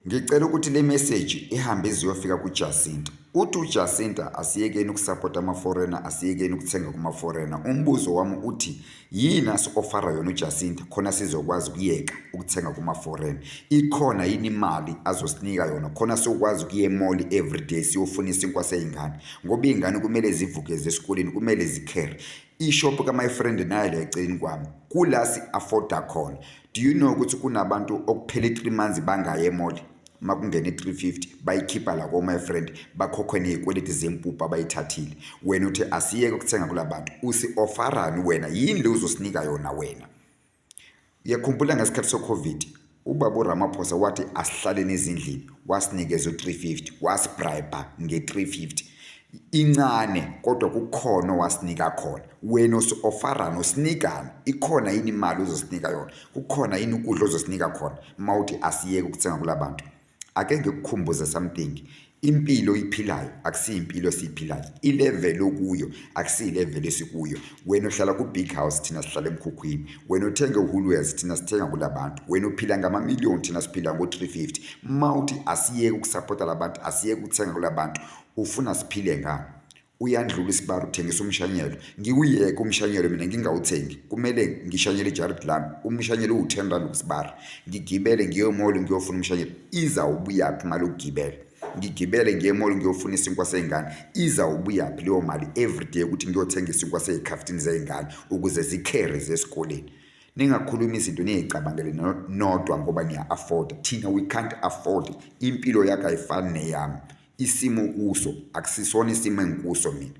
Ngicela ukuthi le message ihambe iziyofika kuJacinta. Uthi uJacinta asiyekeni ukusupporta ama-foreigner, asiyekeni ukuthenga kuma-foreigner. Umbuzo wami uthi yini asi-ofara yona uJacinta khona sizokwazi ukuyeka ukuthenga kuma-foreigner? Ikhona yini imali azosinika yona khona sokwazi ukuya e-mall everyday siyofuna isinkwa sey'ngane? Ngoba iy'ngane kumele zivuke esikoleni, kumele zikhere. I-shop ka-my friend nayo la eceleni kwami kula si-afforda khona. Do you know ukuthi kunabantu okuphela 3 months bangaya e-mall? Makungena i-350 bayikhipha la ko-my friend bakhokhwe ney'kweleti zempuphu abayithathile. Wena uthi asiyeke ukuthenga kula bantu, usi-ofarani wena? Yini le uzosinika yona wena? Uyakhumbula ngesikhathi se-COVID ubaba uRamaphosa wathi asihlaleni ezindlini, wasinikeza u-350, wasibribe nge-350 incane, kodwa kukhona wasinika khona. Wena usi-ofarani, usinikani? Ikhona yini imali uzosinika yona? Kukhona yini ukudla ozosinika khona mawuthi asiyeke ukuthenga kula bantu? Ake ngikukhumbuze something. Impilo iphilayo akusiyo impilo esiyiphilayo. I-level okuyo akusiyo i-level esikuyo. Wena uhlala ku-big house, thina sihlala emkhukhwini. Wena uthenga uHoolworths, thina sithenga kula bantu. Wena uphila ngama-million, thina siphila ngo-350. Mawuthi asiyeke ukusupporta la bantu, asiyeke ukuthenga kula bantu, ufuna siphile ngani? Uyandlula isibari uthengisa umshanyelo. Ngiwuyeke umshanyelo mina ngingawuthengi. Kumele ngishanyele ijared lami. Umshanyelo uwu-10 rand kusibari. Ngigibele ngiye e-mall ngiyofuna umshanyelo. Izawubuyaphi imali yokugibela? Ngigibele ngiye e-mall ngiyofuna isinkwa sey'ngane. Izawubuyaphi leyo mali everyday ukuthi ngiyothenga isinkwa sey'khaftini zey'ngane ukuze zikhere zesikoleni? Ningakhuluma izinto niyay'cabangele nodwa ngoba niya-afforda. Thina we can't afford. Impilo yakho ayifani neyami. Isimo kuso akusisona isimo engikuso mina.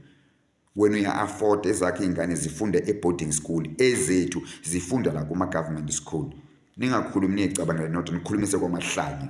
Wena uya-afforda ezakhe iy'ngane zifunde e-boarding school, ezethu zifunda la kuma-government school. Ningakhulumi niyay'cabangela nodwa, nikhulumise kwamahlanya.